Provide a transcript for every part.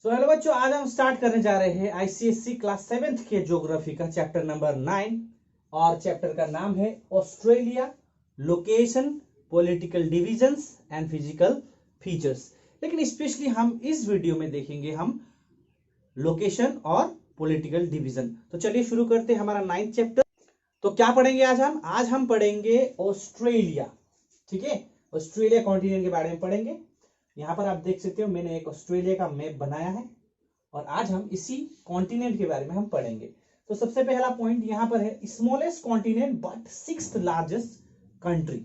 Hello बच्चों, आज हम स्टार्ट करने जा रहे हैं आईसीएससी क्लास 7th के ज्योग्राफी का चैप्टर नंबर 9 और चैप्टर का नाम है Australia, location, political divisions and physical features. लेकिन स्पेशली हम इस वीडियो में देखेंगे हम लोकेशन और पॉलिटिकल डिवीजन। तो चलिए शुरू करते हैं हमारा 9th चैप्टर। तो क्या पढ़ेंगे आज हम पढ़ेंगे ऑस्ट्रेलिया। ठीक है, ऑस्ट्रेलिया कॉन्टिनेंट के बारे में पढ़ेंगे। यहाँ पर आप देख सकते हो मैंने एक ऑस्ट्रेलिया का मैप बनाया है और आज हम इसी कॉन्टिनेंट के बारे में हम पढ़ेंगे। तो सबसे पहला पॉइंट यहाँ पर है smallest continent but 6th largest country.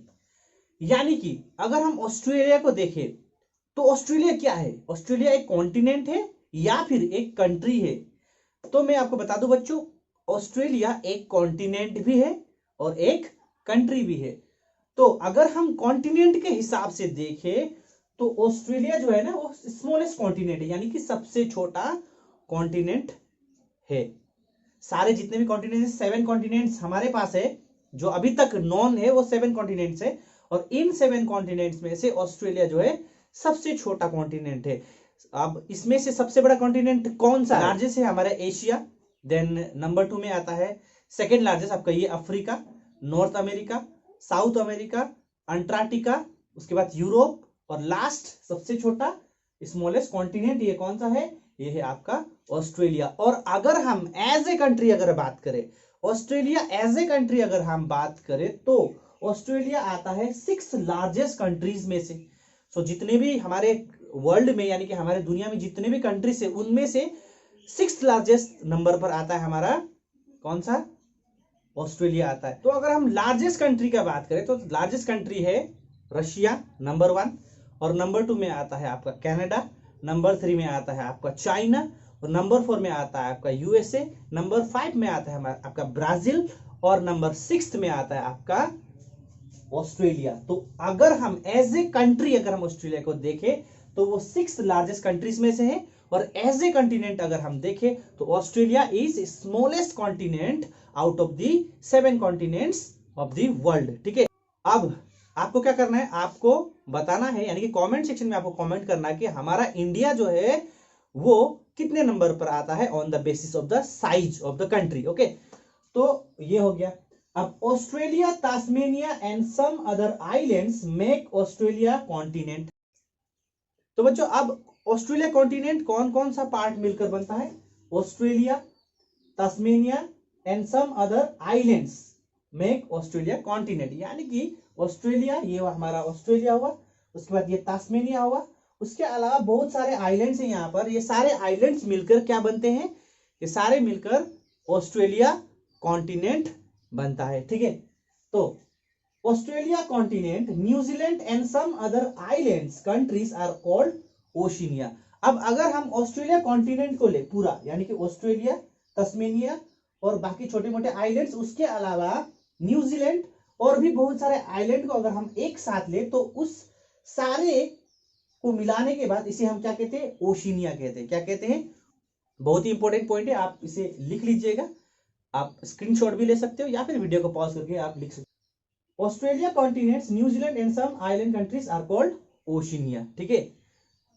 यानी कि अगर हम ऑस्ट्रेलिया को देखें तो ऑस्ट्रेलिया क्या है? ऑस्ट्रेलिया एक कॉन्टिनेंट है या फिर एक कंट्री है? तो मैं आपको बता दूं बच्चों, ऑस्ट्रेलिया एक कॉन्टिनेंट भी है और एक कंट्री भी है। तो अगर हम कॉन्टिनेंट के हिसाब से देखें तो ऑस्ट्रेलिया जो है ना वो स्मॉलेस्ट कॉन्टिनेंट है, यानी कि सबसे छोटा कॉन्टिनेंट है। सारे जितने भी कॉन्टिनेंट 7 कॉन्टिनेंट्स हमारे पास है, जो अभी तक नॉन है वो 7 कॉन्टिनेंट्स है और इन 7 कॉन्टिनेंट्स में से ऑस्ट्रेलिया जो है सबसे छोटा कॉन्टिनेंट है। अब इसमें से सबसे बड़ा कॉन्टिनेंट कौन सा? लार्जेस्ट है हमारा एशिया, देन नंबर 2 में आता है सेकेंड लार्जेस्ट आपका ये Africa, north America, south America, Antarctica, उसके बाद यूरोप और लास्ट सबसे छोटा स्मॉलेस्ट कॉन्टिनेंट ये कौन सा है? ये है आपका ऑस्ट्रेलिया। और अगर हम एज ए कंट्री अगर बात करें, ऑस्ट्रेलिया एज ए कंट्री अगर हम बात करें तो ऑस्ट्रेलिया आता है 6 लार्जेस्ट कंट्रीज में से। सो जितने भी हमारे वर्ल्ड में यानी कि हमारे दुनिया में जितने भी कंट्रीज है उनमें से 6th लार्जेस्ट नंबर पर आता है हमारा कौन सा? ऑस्ट्रेलिया आता है। तो अगर हम लार्जेस्ट कंट्री का बात करें तो लार्जेस्ट कंट्री है रशिया नंबर 1 और नंबर 2 में आता है आपका कनाडा, नंबर 3 में आता है आपका चाइना और नंबर 4 में आता है आपका यूएसए, नंबर 5 में आता है आपका ब्राजील और नंबर 6 में आता है आपका ऑस्ट्रेलिया। तो अगर हम एज ए कंट्री अगर हम ऑस्ट्रेलिया को देखें तो वो 6 लार्जेस्ट कंट्रीज में से है और एज ए कंटिनेंट अगर हम देखें तो Australia is smallest continent out of the 7 continents of the world. ठीक है, अब आपको क्या करना है, आपको बताना है यानी कि कमेंट सेक्शन में आपको कमेंट करना है कि हमारा इंडिया जो है वो कितने नंबर पर आता है on the basis of the size of the country. Okay, तो ये हो गया। अब Australia, Tasmania and some other islands make Australia continent. तो बच्चों अब ऑस्ट्रेलिया कॉन्टिनेंट कौन कौन सा पार्ट मिलकर बनता है? Australia, Tasmania and some other islands make Australia continent. यानी कि ऑस्ट्रेलिया ये हमारा ऑस्ट्रेलिया हुआ, उसके बाद ये तास्मेनिया हुआ, उसके अलावा बहुत सारे आइलैंड्स हैं यहाँ पर। ये सारे आइलैंड्स मिलकर क्या बनते हैं? ये सारे मिलकर ऑस्ट्रेलिया कॉन्टिनेंट बनता है। ठीक है, तो Australia continent, New Zealand and some other islands countries are called Oceania. अब अगर हम ऑस्ट्रेलिया कॉन्टिनेंट को ले पूरा, यानी कि ऑस्ट्रेलिया, तस्मेनिया और बाकी छोटे मोटे आइलैंड्स, उसके अलावा न्यूजीलैंड और भी बहुत सारे आइलैंड को अगर हम एक साथ ले तो उस सारे को मिलाने के बाद इसे हम क्या कहते हैं? ओशिनिया कहते हैं। क्या कहते हैं? बहुत ही इंपॉर्टेंट पॉइंट है, आप इसे लिख लीजिएगा। आप स्क्रीनशॉट भी ले सकते हो या फिर वीडियो को पॉज करके आप लिख सकते हो। Australia continents, New Zealand and some island countries are called Oceania. ठीक है,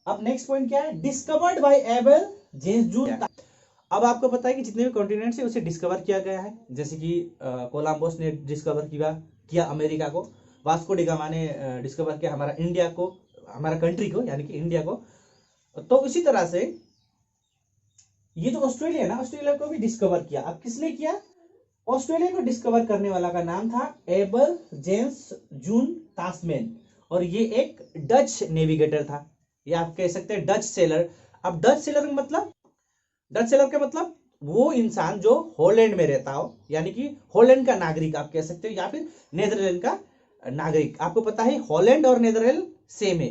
अब नेक्स्ट पॉइंट क्या है? Discovered by Abel James June. अब आपको पता है कि जितने भी कॉन्टिनेंट्स है उसे डिस्कवर किया गया है, जैसे कि कोलंबस ने डिस्कवर किया अमेरिका को, वास्को डी गामा ने डिस्कवर किया हमारा इंडिया को, हमारा कंट्री को यानी कि इंडिया को। तो इसी तरह से ये जो ऑस्ट्रेलिया ना, ऑस्ट्रेलिया को भी डिस्कवर किया। अब किसने किया? ऑस्ट्रेलिया को डिस्कवर करने वाला का नाम था एबल जेम्स जून तास्मेन और ये एक डच नेविगेटर था, या आप कह सकते हैं डच सेलर। अब डच सेलर का मतलब वो इंसान जो हॉलैंड में रहता हो, यानी कि हॉलैंड का नागरिक आप कह सकते हो या फिर नेदरलैंड का नागरिक। आपको पता है हॉलैंड और नेदरलैंड सेम है,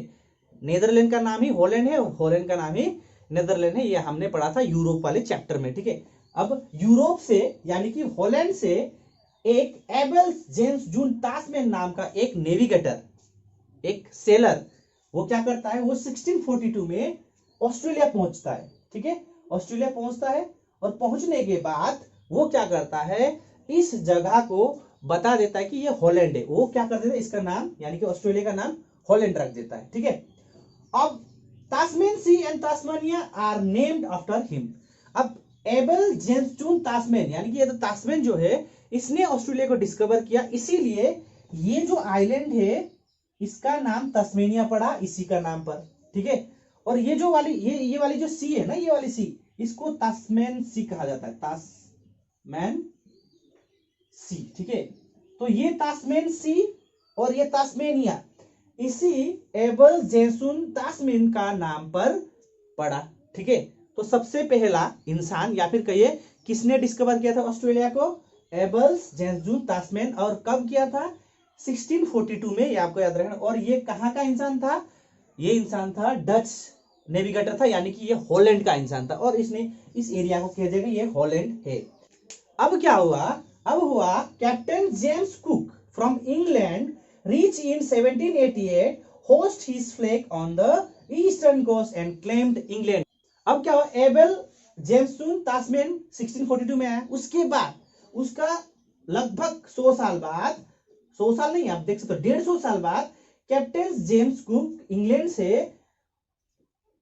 नेदरलैंड का नाम ही हॉलैंड है और हॉलैंड का नाम ही नेदरलैंड है। ये हमने पढ़ा था यूरोप वाले चैप्टर में। ठीक है, अब यूरोप से यानी कि हॉलैंड से एक एबल जेम्स जून तास्मेन नाम का एक नेविगेटर, एक सेलर, वो क्या करता है? वो 1642 में ऑस्ट्रेलिया पहुंचता है। ठीक है, ऑस्ट्रेलिया पहुंचता है और पहुंचने के बाद वो क्या करता है? इस जगह को बता देता है कि ये हॉलैंड है। वो क्या कर देता है? इसका नाम यानी कि ऑस्ट्रेलिया का नाम हॉलैंड रख देता है। ठीक है, अब Tasman Sea and Tasmania are named after him. अब एबल जेम्स तास्मेन, यानी कि ये तो तास्मेन जो है इसने ऑस्ट्रेलिया को डिस्कवर किया, इसीलिए ये जो आइलैंड है इसका नाम तस्मेनिया पड़ा इसी का नाम पर, ठीक है। और ये जो वाली ये वाली जो सी है ना, ये वाली सी, इसको तास्मेन सी कहा जाता है, तास्मैन सी, ठीक है। तो ये तास्मेन सी और ये तास्मेनिया इसी एबल जेसुन तास्मेन का नाम पर पड़ा, ठीक है। तो सबसे पहला इंसान या फिर कहिए किसने डिस्कवर किया था ऑस्ट्रेलिया को? एबल्स जेसुन तास्मेन। और कब किया था? 1642 में, ये आपको याद रखना। और ये कहां का इंसान था? ये इंसान था डच नेविगेटर था, यानी कि ये हॉलैंड का इंसान था, और इसने इस एरिया को कह देगा ये हॉलैंड है। अब क्या हुआ? अब हुआ captain James Cook from England reach in 1788, hoist his flag on the eastern coast and claimed England. अब क्या हुआ? एबल जेम्सन तास्मेन 1642 में आया, उसके बाद उसका लगभग 100 साल बाद, 100 साल नहीं आप देख सकते, 150 साल बाद कैप्टन जेम्स कुक इंग्लैंड से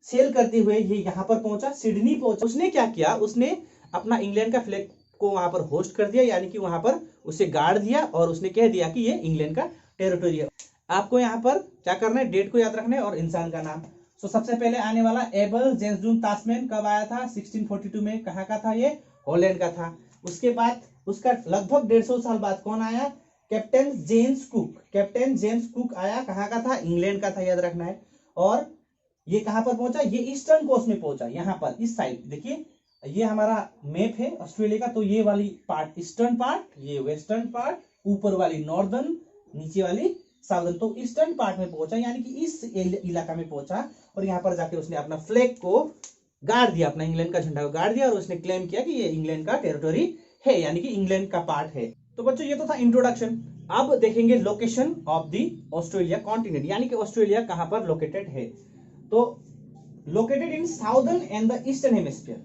सेल करते हुए ये यहां पर पहुंचा, सिडनी पहुंचा। उसने क्या किया? उसने अपना इंग्लैंड का फ्लैग को वहां पर होस्ट कर दिया, यानी कि वहां पर उसे गाड़ दिया, और उसने कह दिया कि ये इंग्लैंड का टेरिटोरी है। आपको यहाँ पर क्या करना है? डेट को याद रखना है और इंसान का नाम। तो सबसे पहले आने वाला एबल जेम्स तास्मेन कब आया था? 1642 में। कहाँ का था ये? हॉलैंड का था। उसके बाद उसका लगभग 150 साल बाद कौन आया? Captain James cook. Captain James cook आया, कहाँ का था? इंग्लैंड का था, याद रखना है। और ये कहां पर पहुंचा? ये ईस्टर्न कोस्ट में पहुंचा, यहां पर इस साइड देखिए, ये हमारा मैप है ऑस्ट्रेलिया का। तो ये वाली पार्ट ईस्टर्न पार्ट, ये वेस्टर्न पार्ट, ऊपर वाली नॉर्दर्न, नीचे वाली साउदर्न। तो ईस्टर्न पार्ट में पहुंचा, यानी कि इस इलाका में पहुंचा, और यहाँ पर जाके उसने अपना फ्लैग को गाड़ दिया, अपना इंग्लैंड का झंडा को गाड़ दिया, और उसने क्लेम किया कि ये इंग्लैंड का टेरिटोरी है, यानी कि इंग्लैंड का पार्ट है। तो बच्चों ये तो था इंट्रोडक्शन। अब देखेंगे location of the Australia continent, यानी कि ऑस्ट्रेलिया कहां पर लोकेटेड है। तो located in southern and the eastern hemisphere.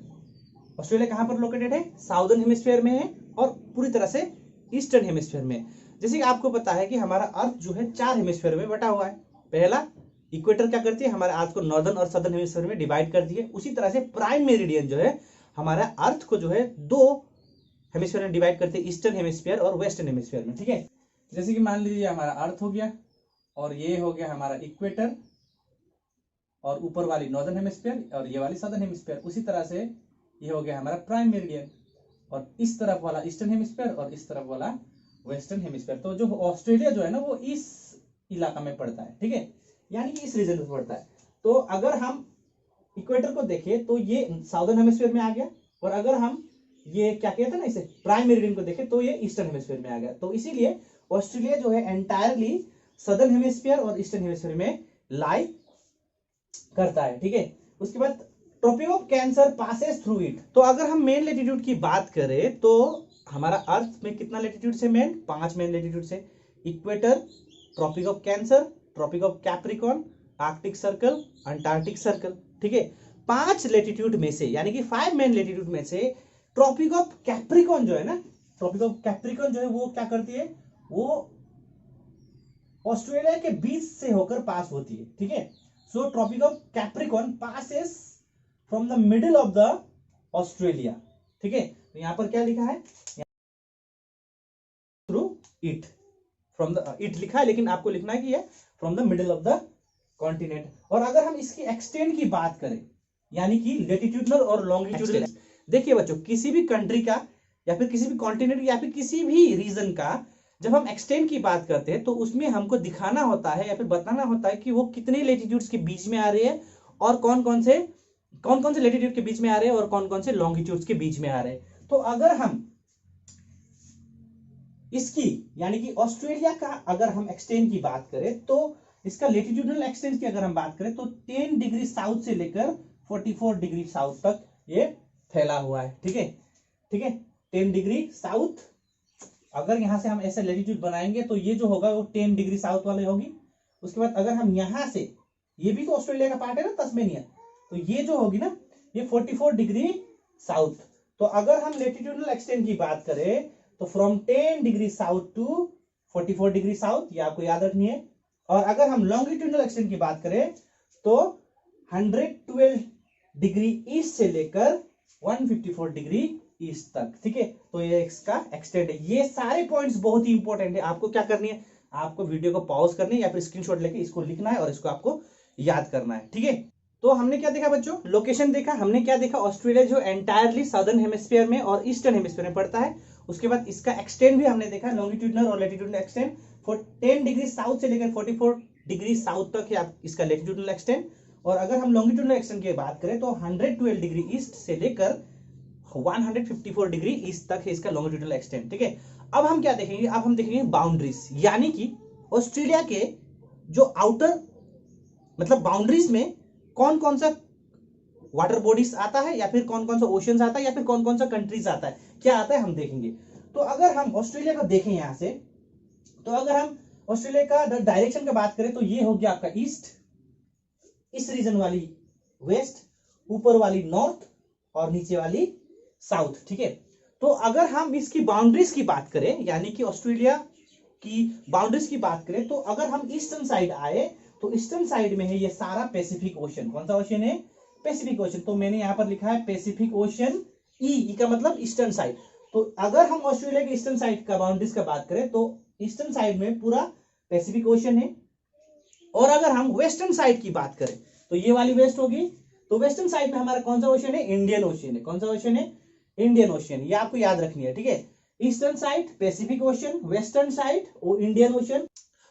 Australia कहां पर लोकेटेड है? साउदर्न हेमिस्फीयर में है और पूरी तरह से ईस्टर्न हेमिस्फीयर में। जैसे कि आपको पता है कि हमारा अर्थ जो है 4 हेमिस्फीयर में बटा हुआ है। पहला, इक्वेटर क्या करती है? हमारे अर्थ को नॉर्दर्न और सदर्न हेमिस्फीयर में डिवाइड करती है। उसी तरह से प्राइम मेरिडियन जो है हमारा अर्थ को जो है 2 हेमिस्फीयर में डिवाइड करते हैं, ईस्टर्न हेमिस्फीयर और वेस्टर्न हेमिस्फीयर में, ठीक है। जैसे कि मान लीजिए हमारा अर्थ हो गया, और ये हो गया हमारा इक्वेटर, और ऊपर वाली नॉर्दर्न हेमिस्फीयर और ये वाली सदर्न हेमिस्फीयर। उसी तरह से ये हो गया हमारा प्राइम मेरिडियन, और इस तरफ वाला ईस्टर्न हेमिस्फीयर और इस तरफ वाला वेस्टर्न हेमिस्फीयर। तो जो ऑस्ट्रेलिया जो है ना वो इस इलाका में पड़ता है, ठीक है, यानी कि इस रीजन में पड़ता है। तो अगर हम इक्वेटर को देखें तो ये साउदर्न हेमिस्फीयर में आ गया, और अगर हम ये क्या कहते हैं ना इसे प्राइम मेरिडियन को देखें तो ये ईस्टर्न हेमिस्फीयर में आ गया। तो इसीलिए ऑस्ट्रेलिया जो है एंटायरली सदर्न हेमिस्फीयर और ईस्टर्न हेमिस्फीयर में लाई करता है, ठीक है। उसके बाद Tropic of Cancer passes through it. तो अगर हम मेन लेटीट्यूड की बात करें तो हमारा अर्थ में कितना लेटीट्यूड से? मेन 5 मेन लेटीट्यूड से। Equator, Tropic of Cancer, Tropic of Capricorn, Arctic Circle, Antarctic Circle, ठीक है। 5 लेटीट्यूड में से, यानी कि 5 मेन लेटीट्यूड में से ट्रॉपिक ऑफ कैप्रिकॉन जो है ना, ट्रॉपिक ऑफ कैप्रिकॉन जो है वो क्या करती है? वो ऑस्ट्रेलिया के बीच से होकर पास होती है, ठीक है। So Tropic of Capricorn passes from the middle of the Australia, ठीक है। तो यहां पर क्या लिखा है? Through it, from the it लिखा है, लेकिन आपको लिखना है कि ये from the middle of the continent. और अगर हम इसकी एक्सटेंट की बात करें, यानी कि लेटिट्यूडनल और लॉन्गिट्यूडनल, देखिए बच्चों, किसी भी कंट्री का या फिर किसी भी कॉन्टिनेंट या फिर किसी भी रीजन का जब हम एक्सटेंट की बात करते हैं तो उसमें हमको दिखाना होता है या फिर बताना होता है कि वो कितने लेटिट्यूड्स के बीच में आ रहे हैं, और कौन कौन से लेटिट्यूड के बीच में आ रहे हैं, और कौन कौन से लॉन्गिट्यूड्स के बीच में आ रहे हैं। तो अगर हम इसकी यानी कि ऑस्ट्रेलिया का अगर हम एक्सटेंट की बात करें तो इसका लेटिट्यूडनल एक्सटेंट की अगर हम बात करें तो 10 डिग्री साउथ से लेकर 44 डिग्री साउथ तक ये फैला हुआ है, ठीक है, ठीक है। 10 डिग्री साउथ, अगर यहां से हम ऐसे लेटिट्यूड बनाएंगे तो ये जो होगा वो 10 डिग्री साउथ वाले होगी। उसके बाद अगर हम यहां से, ये भी तो ऑस्ट्रेलिया का पार्ट है ना, तस्मेनिया, तो ये जो होगी ना ये 44 डिग्री साउथ। तो अगर हम लेटिट्यूडनल एक्सटेंट की बात करें तो from 10 degree south to 44 degree south, ये आपको याद रखनी है। और अगर हम लॉन्गिट्यूडनल एक्सटेंट की बात करें तो 112 डिग्री ईस्ट से लेकर 154 डिग्री ईस्ट तक, ठीक है। तो ये इसका एक्सटेंड है। ये सारे पॉइंट्स बहुत ही इंपॉर्टेंट है। आपको क्या करनी है, आपको वीडियो को पॉज करनी है या फिर स्क्रीनशॉट लेके इसको लिखना है और इसको आपको याद करना है, ठीक है। तो हमने क्या देखा बच्चों, लोकेशन देखा। हमने क्या देखा, ऑस्ट्रेलिया जो एंटायरली साउदर्न हेमिस्फीयर में और ईस्टर्न हेमिस्फीयर में पड़ता है। उसके बाद इसका एक्सटेंड भी हमने देखा, लॉन्गिट्यूडनल और लैटिट्यूडनल एक्सटेंड। 10 डिग्री साउथ से लेकर 44 डिग्री साउथ तक है इसका लैटिट्यूडनल एक्सटेंड। और अगर हम लॉन्गिट्यूडनल एक्सटेंड की बात करें तो 112 डिग्री ईस्ट से लेकर 154 डिग्री ईस्ट तक है इसका लॉन्गिट्यूडनल एक्सटेंड, ठीक है। अब हम क्या देखेंगे, अब हम देखेंगे बाउंड्रीज, यानी कि ऑस्ट्रेलिया के जो आउटर मतलब बाउंड्रीज में कौन कौन सा वाटर बॉडीज आता है, या फिर कौन कौन सा ओशियंस आता है, या फिर कौन कौन सा कंट्रीज आता है, क्या आता है हम देखेंगे। तो अगर हम ऑस्ट्रेलिया को देखें यहां से, तो अगर हम ऑस्ट्रेलिया का डायरेक्शन की बात करें तो ये हो गया आपका ईस्ट, इस रीजन वाली वेस्ट, ऊपर वाली नॉर्थ और नीचे वाली साउथ, ठीक है। तो अगर हम इसकी बाउंड्रीज की बात करें, यानी कि ऑस्ट्रेलिया की बाउंड्रीज की बात करें, तो अगर हम ईस्टर्न साइड आए तो ईस्टर्न साइड में है ये सारा पैसिफिक ओशन। कौन सा ओशन है, पैसिफिक ओशन। तो मैंने यहां पर लिखा है पैसिफिक ओशन, ई का मतलब ईस्टर्न साइड। तो अगर हम ऑस्ट्रेलिया के ईस्टर्न साइड का बाउंड्रीज का बात करें तो ईस्टर्न साइड में पूरा पैसिफिक ओशन है। और अगर हम वेस्टर्न साइड की बात करें तो ये वाली वेस्ट होगी। तो वेस्टर्न साइड में हमारा कौन सा ओशन है, इंडियन ओशन है। कौन सा ओशन है, इंडियन ओशन। ये आपको याद रखनी है, ठीक है। Eastern side Pacific ocean, western side Indian ocean.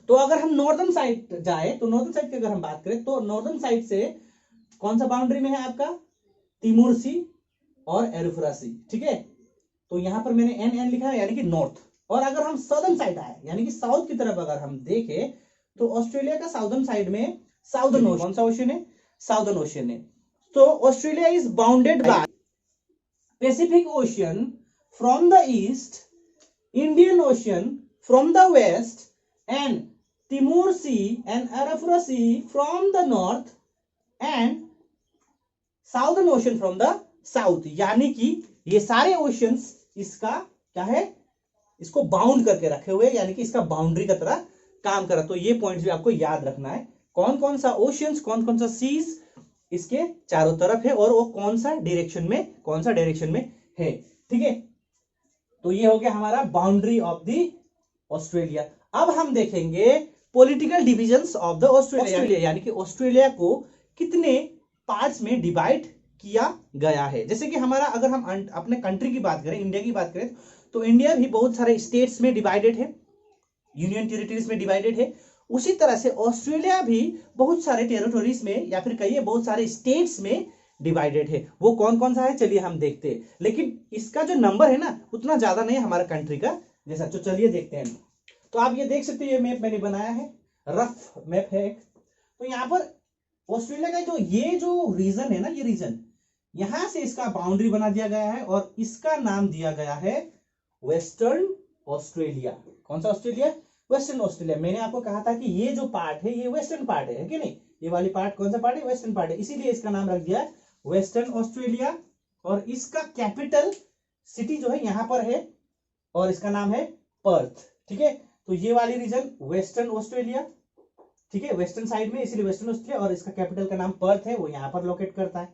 तो अगर हम नॉर्दर्न साइड जाए तो नॉर्दर्न साइड की अगर हम बात करें तो नॉर्दर्न साइड से कौन सा बाउंड्री में है आपका, तिमोर सी और एरोफोरा सी, ठीक है। तो यहां पर मैंने एन लिखा है, यानी कि नॉर्थ। और अगर हम सदर्न साइड आए, यानी कि साउथ की तरफ अगर हम देखें तो ऑस्ट्रेलिया का साउदर्न साइड में साउदर्न ओशन, कौन सा ओशन है, साउदर्न ओशन है। तो Australia is bounded by Pacific Ocean from the east, Indian Ocean from the west and Timor Sea and Arafura Sea from the north and Southern Ocean from the south। यानी कि ये सारे oceans इसका क्या है, इसको बाउंड करके रखे हुए, यानी कि इसका बाउंड्री का तरह काम कर रहा। तो ये पॉइंट भी आपको याद रखना है, कौन कौन सा ओशंस, कौन कौन सा सीज इसके चारों तरफ है और वो कौन सा डायरेक्शन में है, ठीक है। तो ये हो गया हमारा बाउंड्री ऑफ द ऑस्ट्रेलिया। अब हम देखेंगे political divisions of the Australia, यानी कि ऑस्ट्रेलिया को कितने पार्ट्स में डिवाइड किया गया है। जैसे कि हमारा अगर हम अपने कंट्री की बात करें, इंडिया की बात करें, तो इंडिया भी बहुत सारे स्टेट्स में डिवाइडेड है, यूनियन टेरिटरीज में डिवाइडेड है। उसी तरह से ऑस्ट्रेलिया भी बहुत सारे टेरिटोरीज में या फिर कहिए बहुत सारे स्टेट्स में डिवाइडेड है। वो कौन कौन सा है चलिए हम देखते हैं, लेकिन इसका जो नंबर है ना उतना ज्यादा नहीं है हमारा कंट्री का जैसा। तो चलिए देखते हैं। तो आप ये देख सकते हैं, ये मैप मैंने बनाया है, रफ मैप है एक। तो यहाँ पर ऑस्ट्रेलिया का जो रीजन है ना, ये रीजन यहां से इसका बाउंड्री बना दिया गया है और इसका नाम दिया गया है वेस्टर्न ऑस्ट्रेलिया। कौन सा ऑस्ट्रेलिया, वेस्टर्न ऑस्ट्रेलिया। मैंने आपको कहा था कि ये जो पार्ट है ये वेस्टर्न पार्ट है कि नहीं, ये वाली पार्ट कौन सा पार्ट है, वेस्टर्न पार्ट है, इसीलिए इसका नाम रख दिया वेस्टर्न ऑस्ट्रेलिया। और इसका कैपिटल सिटी जो है यहां पर है और इसका नाम है पर्थ, ठीक है। तो ये वाली रीजन वेस्टर्न ऑस्ट्रेलिया, ठीक है, वेस्टर्न साइड में, इसलिए वेस्टर्न ऑस्ट्रेलिया। और इसका कैपिटल का नाम पर्थ है, वो यहां पर लोकेट करता है।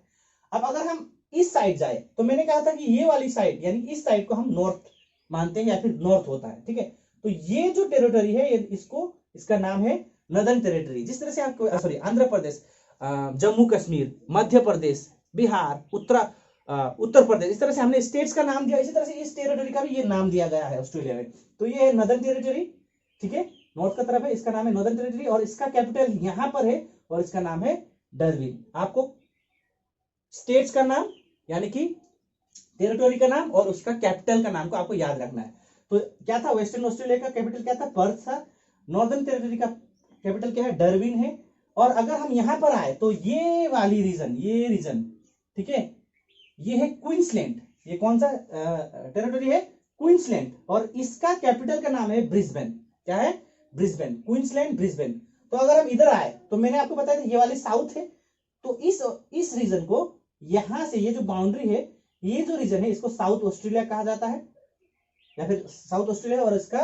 अब अगर हम इस साइड जाए तो मैंने कहा था कि ये वाली साइड यानी इस साइड को हम नॉर्थ मानते हैं या फिर नॉर्थ होता है, ठीक है। तो ये जो टेरिटरी है इसका नाम है नदर्न टेरिटरी। जिस तरह से आपको आंध्र प्रदेश, जम्मू कश्मीर, मध्य प्रदेश, बिहार, उत्तर प्रदेश, इस तरह से हमने स्टेट्स का नाम दिया, इसी तरह से इस टेरिटरी का भी ये नाम दिया गया है ऑस्ट्रेलिया में। तो ये है नदर्न टेरिटरी, ठीक है, नॉर्थ का तरफ है, इसका नाम है नॉर्दर्न टेरिटरी और इसका कैपिटल यहां पर है और इसका नाम है डार्विन। आपको स्टेट्स का नाम यानी कि टेरिटरी का नाम और उसका कैपिटल का नाम को आपको याद रखना है। तो क्या था, वेस्टर्न ऑस्ट्रेलिया का कैपिटल क्या था, पर्थ था। नॉर्दर्न टेरिटरी का कैपिटल क्या है, डार्विन है। और अगर हम यहां पर आए तो ये वाली रीजन, ठीक है, ये है क्वींसलैंड। ये कौन सा टेरिटरी है, क्वींसलैंड। और इसका कैपिटल का नाम है ब्रिस्बेन। क्या है, ब्रिस्बेन, क्वींसलैंड, ब्रिस्बेन। तो अगर हम इधर आए तो मैंने आपको बताया था ये वाली साउथ है। तो इस रीजन को यहां से ये जो बाउंड्री है, ये जो रीजन है इसको साउथ ऑस्ट्रेलिया कहा जाता है या फिर साउथ ऑस्ट्रेलिया। और इसका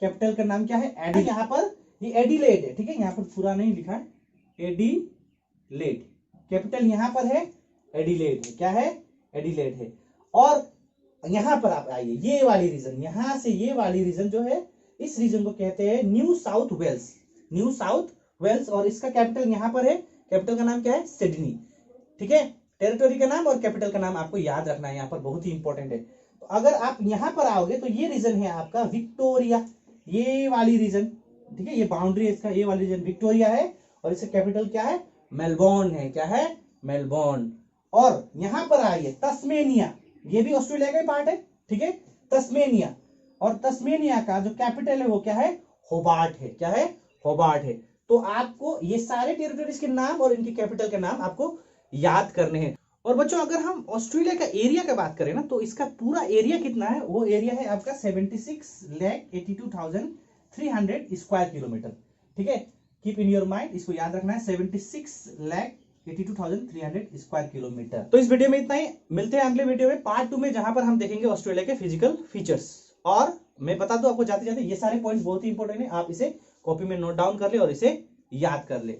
कैपिटल का नाम क्या है, एडी। यहाँ पर ये एडिलेड है, ठीक है, यहाँ पर पूरा नहीं लिखा है, एडिलेड, कैपिटल यहाँ पर है एडिलेड है, क्या है, एडिलेड है। और यहां पर आप आइए, ये वाली रीजन, यहां से ये वाली रीजन जो है, इस रीजन को कहते हैं New South Wales, New South Wales. और इसका कैपिटल यहां पर है, कैपिटल का नाम क्या है, सिडनी, ठीक है। टेरिटोरी का नाम और कैपिटल का नाम आपको याद रखना है, यहाँ पर बहुत ही इंपॉर्टेंट है। तो अगर आप यहां पर आओगे तो ये रीजन है आपका विक्टोरिया, ये वाली रीजन, ठीक है, ये बाउंड्री है इसका, ये वाली रीजन विक्टोरिया है और इसका कैपिटल क्या है, मेलबोर्न है, क्या है, मेलबोर्न। और यहां पर आइए तस्मेनिया, ये भी ऑस्ट्रेलिया का ही पार्ट है, ठीक है, तस्मेनिया। और तस्मेनिया का जो कैपिटल है वो क्या है, होबार्ट है, क्या है, होबार्ट है। तो आपको ये सारे टेरिटरीज के नाम और इनके कैपिटल के नाम आपको याद करने हैं। और बच्चों अगर हम ऑस्ट्रेलिया का एरिया का बात करें ना, तो इसका पूरा एरिया कितना है, वो एरिया है आपका 76,82,300 स्क्वायर किलोमीटर, ठीक है। कीप इन योर माइंड, इसको याद रखना है, 76,82,300 स्क्वायर किलोमीटर। तो इस वीडियो में इतना ही, मिलते हैं अगले वीडियो में पार्ट 2 में, जहां पर हम देखेंगे ऑस्ट्रेलिया के फिजिकल फीचर्स। और मैं बता दूं आपको जाते जाते, ये सारे पॉइंट्स बहुत ही इंपॉर्टेंट है, आप इसे कॉपी में नोट डाउन कर ले और इसे याद कर ले।